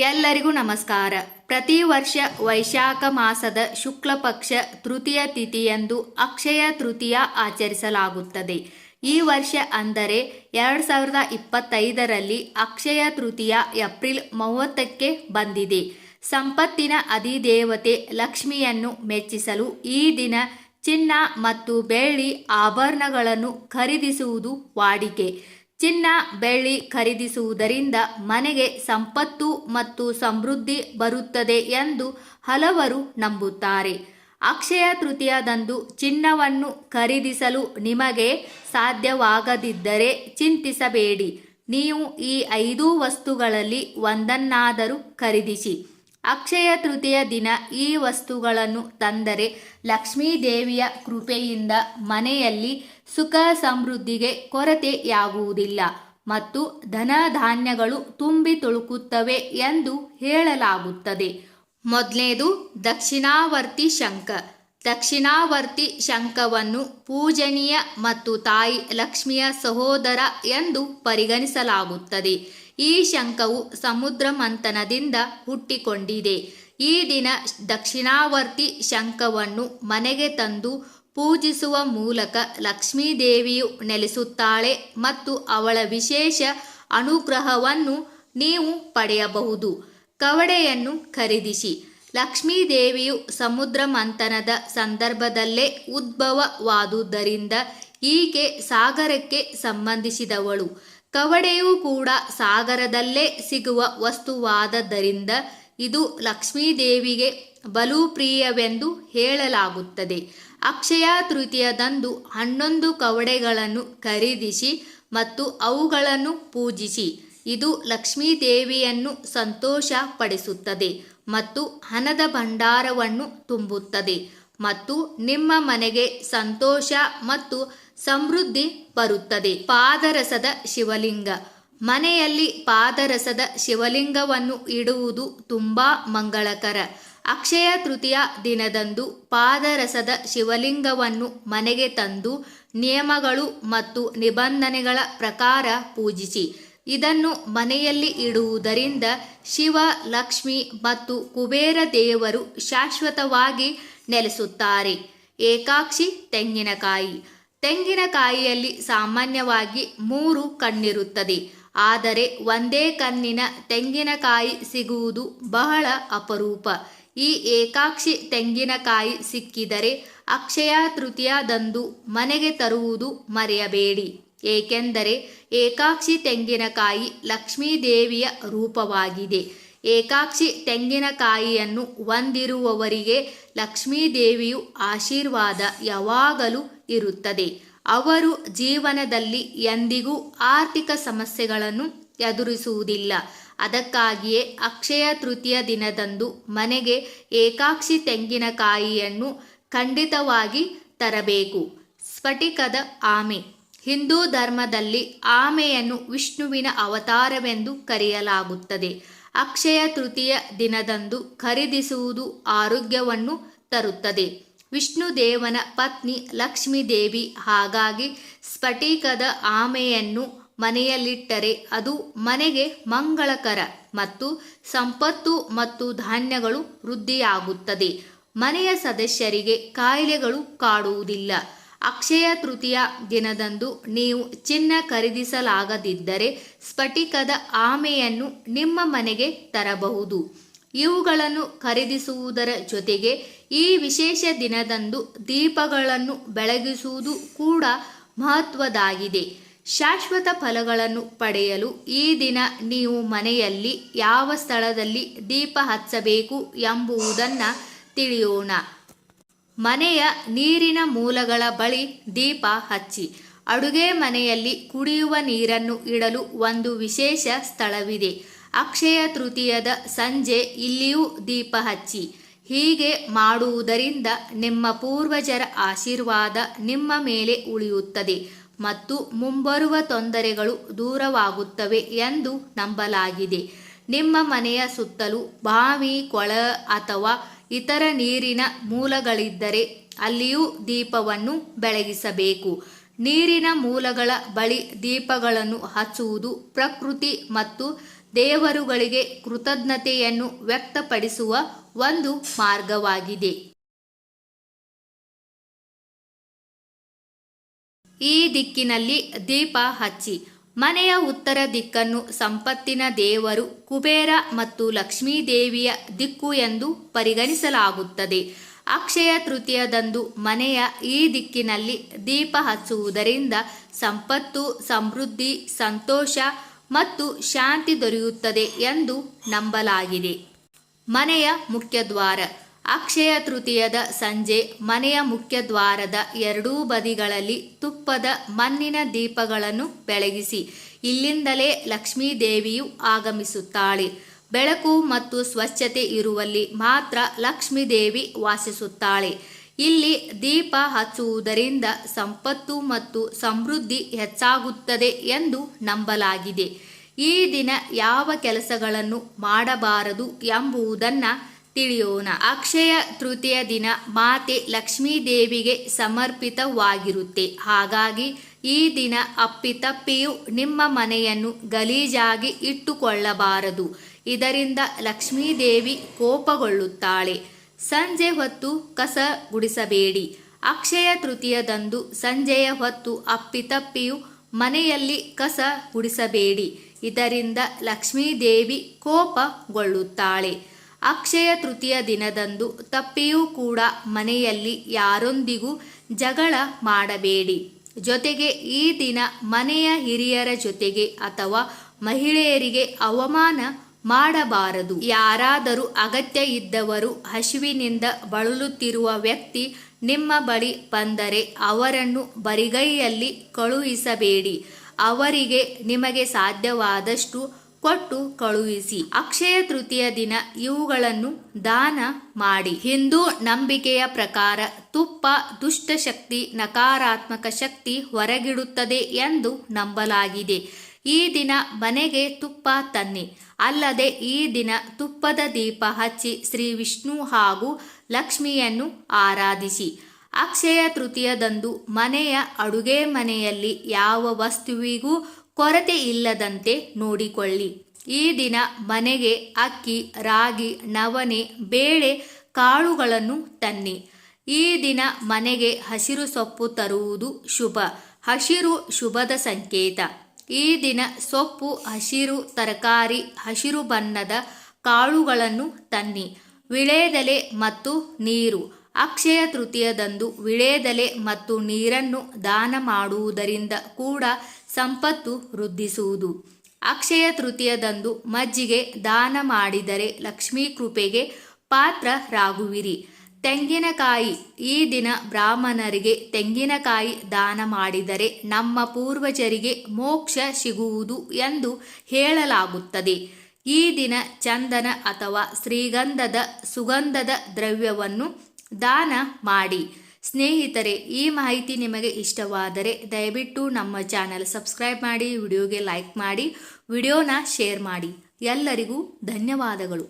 ಎಲ್ಲರಿಗೂ ನಮಸ್ಕಾರ. ಪ್ರತಿ ವರ್ಷ ವೈಶಾಖ ಮಾಸದ ಶುಕ್ಲ ಪಕ್ಷ ತೃತೀಯ ತಿಥಿಯಂದು ಅಕ್ಷಯ ತೃತೀಯ ಆಚರಿಸಲಾಗುತ್ತದೆ. ಈ ವರ್ಷ ಅಂದರೆ 2025ರಲ್ಲಿ ಅಕ್ಷಯ ತೃತೀಯ ಏಪ್ರಿಲ್ 30ಕ್ಕೆ ಬಂದಿದೆ. ಸಂಪತ್ತಿನ ಅಧಿದೇವತೆ ಲಕ್ಷ್ಮಿಯನ್ನು ಮೆಚ್ಚಿಸಲು ಈ ದಿನ ಚಿನ್ನ ಮತ್ತು ಬೆಳ್ಳಿ ಆಭರಣಗಳನ್ನು ಖರೀದಿಸುವುದು ವಾಡಿಕೆ. ಚಿನ್ನ ಬೆಳ್ಳಿ ಖರೀದಿಸುವುದರಿಂದ ಮನೆಗೆ ಸಂಪತ್ತು ಮತ್ತು ಸಮೃದ್ಧಿ ಬರುತ್ತದೆ ಎಂದು ಹಲವರು ನಂಬುತ್ತಾರೆ. ಅಕ್ಷಯ ತೃತೀಯದಂದು ಚಿನ್ನವನ್ನು ಖರೀದಿಸಲು ನಿಮಗೆ ಸಾಧ್ಯವಾಗದಿದ್ದರೆ ಚಿಂತಿಸಬೇಡಿ. ನೀವು ಈ 5 ವಸ್ತುಗಳಲ್ಲಿ ಒಂದನ್ನಾದರೂ ಖರೀದಿಸಿ. ಅಕ್ಷಯ ತೃತೀಯ ದಿನ ಈ ವಸ್ತುಗಳನ್ನು ತಂದರೆ ಲಕ್ಷ್ಮೀ ದೇವಿಯ ಕೃಪೆಯಿಂದ ಮನೆಯಲ್ಲಿ ಸುಖ ಸಮೃದ್ಧಿಗೆ ಕೊರತೆಯಾಗುವುದಿಲ್ಲ ಮತ್ತು ಧನ ಧಾನ್ಯಗಳು ತುಂಬಿ ತುಳುಕುತ್ತವೆ ಎಂದು ಹೇಳಲಾಗುತ್ತದೆ. ಮೊದಲನೇದು ದಕ್ಷಿಣಾವರ್ತಿ ಶಂಖ. ದಕ್ಷಿಣಾವರ್ತಿ ಶಂಖವನ್ನು ಪೂಜನೀಯ ಮತ್ತು ತಾಯಿ ಲಕ್ಷ್ಮಿಯ ಸಹೋದರ ಎಂದು ಪರಿಗಣಿಸಲಾಗುತ್ತದೆ. ಈ ಶಂಖವು ಸಮುದ್ರ ಮಂಥನದಿಂದ ಹುಟ್ಟಿಕೊಂಡಿದೆ. ಈ ದಿನ ದಕ್ಷಿಣಾವರ್ತಿ ಶಂಖವನ್ನು ಮನೆಗೆ ತಂದು ಪೂಜಿಸುವ ಮೂಲಕ ಲಕ್ಷ್ಮೀ ದೇವಿಯು ನೆಲೆಸುತ್ತಾಳೆ ಮತ್ತು ಅವಳ ವಿಶೇಷ ಅನುಗ್ರಹವನ್ನು ನೀವು ಪಡೆಯಬಹುದು. ಕವಡೆಯನ್ನು ಖರೀದಿಸಿ. ಲಕ್ಷ್ಮೀ ದೇವಿಯು ಸಮುದ್ರ ಮಂಥನದ ಸಂದರ್ಭದಲ್ಲೇ ಉದ್ಭವವಾದುದರಿಂದ ಈಕೆ ಸಾಗರಕ್ಕೆ ಸಂಬಂಧಿಸಿದವಳು. ಕವಡೆಯೂ ಕೂಡ ಸಾಗರದಲ್ಲೇ ಸಿಗುವ ವಸ್ತುವಾದ್ದರಿಂದ ಇದು ಲಕ್ಷ್ಮೀ ದೇವಿಗೆ ಬಲು ಪ್ರಿಯವೆಂದು ಹೇಳಲಾಗುತ್ತದೆ. ಅಕ್ಷಯ ತೃತೀಯದಂದು 11 ಕವಡೆಗಳನ್ನು ಖರೀದಿಸಿ ಮತ್ತು ಅವುಗಳನ್ನು ಪೂಜಿಸಿ. ಇದು ಲಕ್ಷ್ಮೀ ದೇವಿಯನ್ನು ಸಂತೋಷ ಪಡಿಸುತ್ತದೆ ಮತ್ತು ಹಣದ ಭಂಡಾರವನ್ನು ತುಂಬುತ್ತದೆ ಮತ್ತು ನಿಮ್ಮ ಮನೆಗೆ ಸಂತೋಷ ಮತ್ತು ಸಮೃದ್ಧಿ ಬರುತ್ತದೆ. ಪಾದರಸದ ಶಿವಲಿಂಗ. ಮನೆಯಲ್ಲಿ ಪಾದರಸದ ಶಿವಲಿಂಗವನ್ನು ಇಡುವುದು ತುಂಬಾ ಮಂಗಳಕರ. ಅಕ್ಷಯ ತೃತೀಯ ದಿನದಂದು ಪಾದರಸದ ಶಿವಲಿಂಗವನ್ನು ಮನೆಗೆ ತಂದು ನಿಯಮಗಳು ಮತ್ತು ನಿಬಂಧನೆಗಳ ಪ್ರಕಾರ ಪೂಜಿಸಿ. ಇದನ್ನು ಮನೆಯಲ್ಲಿ ಇಡುವುದರಿಂದ ಶಿವ, ಲಕ್ಷ್ಮಿ ಮತ್ತು ಕುಬೇರ ದೇವರು ಶಾಶ್ವತವಾಗಿ ನೆಲೆಸುತ್ತಾರೆ. ಏಕಾಕ್ಷಿ ತೆಂಗಿನಕಾಯಿ. ತೆಂಗಿನಕಾಯಿಯಲ್ಲಿ ಸಾಮಾನ್ಯವಾಗಿ 3 ಕಣ್ಣಿರುತ್ತದೆ. ಆದರೆ ಒಂದೇ ಕಣ್ಣಿನ ತೆಂಗಿನಕಾಯಿ ಸಿಗುವುದು ಬಹಳ ಅಪರೂಪ. ಈ ಏಕಾಕ್ಷಿ ತೆಂಗಿನಕಾಯಿ ಸಿಕ್ಕಿದರೆ ಅಕ್ಷಯ ತೃತೀಯದಂದು ಮನೆಗೆ ತರುವುದು ಮರೆಯಬೇಡಿ. ಏಕೆಂದರೆ ಏಕಾಕ್ಷಿ ತೆಂಗಿನಕಾಯಿ ಲಕ್ಷ್ಮೀ ದೇವಿಯ ರೂಪವಾಗಿದೆ. ಏಕಾಕ್ಷಿ ತೆಂಗಿನಕಾಯಿಯನ್ನು ಹೊಂದಿರುವವರಿಗೆ ಲಕ್ಷ್ಮೀ ದೇವಿಯು ಆಶೀರ್ವಾದ ಯಾವಾಗಲೂ ಇರುತ್ತದೆ. ಅವರು ಜೀವನದಲ್ಲಿ ಎಂದಿಗೂ ಆರ್ಥಿಕ ಸಮಸ್ಯೆಗಳನ್ನು ಎದುರಿಸುವುದಿಲ್ಲ. ಅದಕ್ಕಾಗಿಯೇ ಅಕ್ಷಯ ತೃತೀಯ ದಿನದಂದು ಮನೆಗೆ ಏಕಾಕ್ಷಿ ತೆಂಗಿನಕಾಯಿಯನ್ನು ಖಂಡಿತವಾಗಿ ತರಬೇಕು. ಸ್ಫಟಿಕದ ಆಮೆ. ಹಿಂದೂ ಧರ್ಮದಲ್ಲಿ ಆಮೆಯನ್ನು ವಿಷ್ಣುವಿನ ಅವತಾರವೆಂದು ಕರೆಯಲಾಗುತ್ತದೆ. ಅಕ್ಷಯ ತೃತೀಯ ದಿನದಂದು ಖರೀದಿಸುವುದು ಆರೋಗ್ಯವನ್ನು ತರುತ್ತದೆ. ವಿಷ್ಣು ದೇವನ ಪತ್ನಿ ಲಕ್ಷ್ಮೀ ದೇವಿ. ಹಾಗಾಗಿ ಸ್ಫಟಿಕದ ಆಮೆಯನ್ನು ಮನೆಯಲ್ಲಿಟ್ಟರೆ ಅದು ಮನೆಗೆ ಮಂಗಳಕರ ಮತ್ತು ಸಂಪತ್ತು ಮತ್ತು ಧಾನ್ಯಗಳು ವೃದ್ಧಿಯಾಗುತ್ತದೆ. ಮನೆಯ ಸದಸ್ಯರಿಗೆ ಕಾಯಿಲೆಗಳು ಕಾಡುವುದಿಲ್ಲ. ಅಕ್ಷಯ ತೃತೀಯ ದಿನದಂದು ನೀವು ಚಿನ್ನ ಖರೀದಿಸಲಾಗದಿದ್ದರೆ ಸ್ಫಟಿಕದ ಆಮೆಯನ್ನು ನಿಮ್ಮ ಮನೆಗೆ ತರಬಹುದು. ಇವುಗಳನ್ನು ಖರೀದಿಸುವುದರ ಜೊತೆಗೆ ಈ ವಿಶೇಷ ದಿನದಂದು ದೀಪಗಳನ್ನು ಬೆಳಗಿಸುವುದು ಕೂಡ ಮಹತ್ವದಾಗಿದೆ. ಶಾಶ್ವತ ಫಲಗಳನ್ನು ಪಡೆಯಲು ಈ ದಿನ ನೀವು ಮನೆಯಲ್ಲಿ ಯಾವ ಸ್ಥಳದಲ್ಲಿ ದೀಪ ಹಚ್ಚಬೇಕು ಎಂಬುದನ್ನು ತಿಳಿಯೋಣ. ಮನೆಯ ನೀರಿನ ಮೂಲಗಳ ಬಳಿ ದೀಪ ಹಚ್ಚಿ. ಅಡುಗೆ ಮನೆಯಲ್ಲಿ ಕುಡಿಯುವ ನೀರನ್ನು ಇಡಲು ಒಂದು ವಿಶೇಷ ಸ್ಥಳವಿದೆ. ಅಕ್ಷಯ ತೃತೀಯದ ಸಂಜೆ ಇಲ್ಲಿಯೂ ದೀಪ ಹಚ್ಚಿ. ಹೀಗೆ ಮಾಡುವುದರಿಂದ ನಿಮ್ಮ ಪೂರ್ವಜರ ಆಶೀರ್ವಾದ ನಿಮ್ಮ ಮೇಲೆ ಉಳಿಯುತ್ತದೆ ಮತ್ತು ಮುಂಬರುವ ತೊಂದರೆಗಳು ದೂರವಾಗುತ್ತವೆ ಎಂದು ನಂಬಲಾಗಿದೆ. ನಿಮ್ಮ ಮನೆಯ ಸುತ್ತಲೂ ಬಾವಿ, ಕೊಳ ಅಥವಾ ಇತರ ನೀರಿನ ಮೂಲಗಳಿದ್ದರೆ ಅಲ್ಲಿಯೂ ದೀಪವನ್ನು ಬೆಳಗಿಸಬೇಕು. ನೀರಿನ ಮೂಲಗಳ ಬಳಿ ದೀಪಗಳನ್ನು ಹಚ್ಚುವುದು ಪ್ರಕೃತಿ ಮತ್ತು ದೇವರುಗಳಿಗೆ ಕೃತಜ್ಞತೆಯನ್ನು ವ್ಯಕ್ತಪಡಿಸುವ ಒಂದು ಮಾರ್ಗವಾಗಿದೆ. ಈ ದಿಕ್ಕಿನಲ್ಲಿ ದೀಪ ಹಚ್ಚಿ. ಮನೆಯ ಉತ್ತರ ದಿಕ್ಕನ್ನು ಸಂಪತ್ತಿನ ದೇವರು ಕುಬೇರ ಮತ್ತು ಲಕ್ಷ್ಮೀ ದೇವಿಯ ದಿಕ್ಕು ಎಂದು ಪರಿಗಣಿಸಲಾಗುತ್ತದೆ. ಅಕ್ಷಯ ತೃತೀಯದಂದು ಮನೆಯ ಈ ದಿಕ್ಕಿನಲ್ಲಿ ದೀಪ ಹಚ್ಚುವುದರಿಂದ ಸಂಪತ್ತು, ಸಮೃದ್ಧಿ, ಸಂತೋಷ ಮತ್ತು ಶಾಂತಿ ದೊರೆಯುತ್ತದೆ ಎಂದು ನಂಬಲಾಗಿದೆ. ಮನೆಯ ಮುಖ್ಯದ್ವಾರ. ಅಕ್ಷಯ ತೃತೀಯದ ಸಂಜೆ ಮನೆಯ ಮುಖ್ಯದ್ವಾರದ ಎರಡೂ ಬದಿಗಳಲ್ಲಿ ತುಪ್ಪದ ಮಣ್ಣಿನ ದೀಪಗಳನ್ನು ಬೆಳಗಿಸಿ. ಇಲ್ಲಿಂದಲೇ ಲಕ್ಷ್ಮೀ ದೇವಿಯು ಆಗಮಿಸುತ್ತಾಳೆ. ಬೆಳಕು ಮತ್ತು ಸ್ವಚ್ಛತೆ ಇರುವಲ್ಲಿ ಮಾತ್ರ ಲಕ್ಷ್ಮೀ ದೇವಿ ವಾಸಿಸುತ್ತಾಳೆ. ಇಲ್ಲಿ ದೀಪ ಹಚ್ಚುವುದರಿಂದ ಸಂಪತ್ತು ಮತ್ತು ಸಮೃದ್ಧಿ ಹೆಚ್ಚಾಗುತ್ತದೆ ಎಂದು ನಂಬಲಾಗಿದೆ. ಈ ದಿನ ಯಾವ ಕೆಲಸಗಳನ್ನು ಮಾಡಬಾರದು ಎಂಬುದನ್ನು ತಿಳಿಯೋಣ. ಅಕ್ಷಯ ತೃತೀಯ ದಿನ ಮಾತೆ ಲಕ್ಷ್ಮೀ ದೇವಿಗೆ ಸಮರ್ಪಿತವಾಗಿರುತ್ತೆ. ಹಾಗಾಗಿ ಈ ದಿನ ಅಪ್ಪಿತಪ್ಪಿಯೂ ನಿಮ್ಮ ಮನೆಯನ್ನು ಗಲೀಜಾಗಿ ಇಟ್ಟುಕೊಳ್ಳಬಾರದು. ಇದರಿಂದ ಲಕ್ಷ್ಮೀ ದೇವಿ ಕೋಪಗೊಳ್ಳುತ್ತಾಳೆ. ಸಂಜೆ ಹೊತ್ತು ಕಸ ಗುಡಿಸಬೇಡಿ. ಅಕ್ಷಯ ತೃತೀಯದಂದು ಸಂಜೆಯ ಹೊತ್ತು ಅಪ್ಪಿತಪ್ಪಿಯೂ ಮನೆಯಲ್ಲಿ ಕಸ ಗುಡಿಸಬೇಡಿ. ಇದರಿಂದ ಲಕ್ಷ್ಮೀ ದೇವಿ ಕೋಪಗೊಳ್ಳುತ್ತಾಳೆ. ಅಕ್ಷಯ ತೃತೀಯ ದಿನದಂದು ತಪ್ಪಿಯೂ ಕೂಡ ಮನೆಯಲ್ಲಿ ಯಾರೊಂದಿಗೂ ಜಗಳ ಮಾಡಬೇಡಿ. ಜೊತೆಗೆ ಈ ದಿನ ಮನೆಯ ಹಿರಿಯರ ಜೊತೆಗೆ ಅಥವಾ ಮಹಿಳೆಯರಿಗೆ ಅವಮಾನ ಮಾಡಬಾರದು. ಯಾರಾದರೂ ಅಗತ್ಯ ಇದ್ದವರು, ಹಸಿವಿನಿಂದ ಬಳಲುತ್ತಿರುವ ವ್ಯಕ್ತಿ ನಿಮ್ಮ ಬಳಿ ಬಂದರೆ ಅವರನ್ನು ಬರಿಗೈಯಲ್ಲಿ ಕಳುಹಿಸಬೇಡಿ. ಅವರಿಗೆ ನಿಮಗೆ ಸಾಧ್ಯವಾದಷ್ಟು ಕೊಟ್ಟು ಕಳುಹಿಸಿ. ಅಕ್ಷಯ ತೃತೀಯ ದಿನ ಇವುಗಳನ್ನು ದಾನ ಮಾಡಿ. ಹಿಂದೂ ನಂಬಿಕೆಯ ಪ್ರಕಾರ ತುಪ್ಪ ದುಷ್ಟಶಕ್ತಿ, ನಕಾರಾತ್ಮಕ ಶಕ್ತಿ ಹೊರಗಿಡುತ್ತದೆ ಎಂದು ನಂಬಲಾಗಿದೆ. ಈ ದಿನ ಮನೆಗೆ ತುಪ್ಪ ತನ್ನಿ. ಅಲ್ಲದೆ ಈ ದಿನ ತುಪ್ಪದ ದೀಪ ಹಚ್ಚಿ ಶ್ರೀ ವಿಷ್ಣು ಹಾಗೂ ಲಕ್ಷ್ಮಿಯನ್ನು ಆರಾಧಿಸಿ. ಅಕ್ಷಯ ತೃತೀಯದಂದು ಮನೆಯ ಅಡುಗೆ ಮನೆಯಲ್ಲಿ ಯಾವ ವಸ್ತುವಿಗೂ ಕೊರತೆ ಇಲ್ಲದಂತೆ ನೋಡಿಕೊಳ್ಳಿ. ಈ ದಿನ ಮನೆಗೆ ಅಕ್ಕಿ, ರಾಗಿ, ನವಣೆ, ಬೇಳೆ ಕಾಳುಗಳನ್ನು ತನ್ನಿ. ಈ ದಿನ ಮನೆಗೆ ಹಸಿರು ಸೊಪ್ಪು ತರುವುದು ಶುಭ. ಹಸಿರು ಶುಭದ ಸಂಕೇತ. ಈ ದಿನ ಸೊಪ್ಪು, ಹಸಿರು ತರಕಾರಿ, ಹಸಿರು ಬಣ್ಣದ ಕಾಳುಗಳನ್ನು ತನ್ನಿ. ವಿಳೆದೆಲೆ ಮತ್ತು ನೀರು. ಅಕ್ಷಯ ತೃತೀಯದಂದು ವಿಳೆದೆಲೆ ಮತ್ತು ನೀರನ್ನು ದಾನ ಮಾಡುವುದರಿಂದ ಕೂಡ ಸಂಪತ್ತು ವೃದ್ಧಿಸುವುದು. ಅಕ್ಷಯ ತೃತೀಯದಂದು ಮಜ್ಜಿಗೆ ದಾನ ಮಾಡಿದರೆ ಲಕ್ಷ್ಮೀ ಕೃಪೆಗೆ ಪಾತ್ರರಾಗುವಿರಿ. ತೆಂಗಿನಕಾಯಿ. ಈ ದಿನ ಬ್ರಾಹ್ಮಣರಿಗೆ ತೆಂಗಿನಕಾಯಿ ದಾನ ಮಾಡಿದರೆ ನಮ್ಮ ಪೂರ್ವಜರಿಗೆ ಮೋಕ್ಷ ಸಿಗುವುದು ಎಂದು ಹೇಳಲಾಗುತ್ತದೆ. ಈ ದಿನ ಚಂದನ ಅಥವಾ ಶ್ರೀಗಂಧದ ಸುಗಂಧದ ದ್ರವ್ಯವನ್ನು ದಾನ ಮಾಡಿ. ಸ್ನೇಹಿತರೆ, ಈ ಮಾಹಿತಿ ನಿಮಗೆ ಇಷ್ಟವಾದರೆ ದಯವಿಟ್ಟು ನಮ್ಮ ಚಾನೆಲ್ ಸಬ್ಸ್ಕ್ರೈಬ್ ಮಾಡಿ, ವಿಡಿಯೋಗೆ ಲೈಕ್ ಮಾಡಿ, ವಿಡಿಯೋನ ಶೇರ್ ಮಾಡಿ. ಎಲ್ಲರಿಗೂ ಧನ್ಯವಾದಗಳು.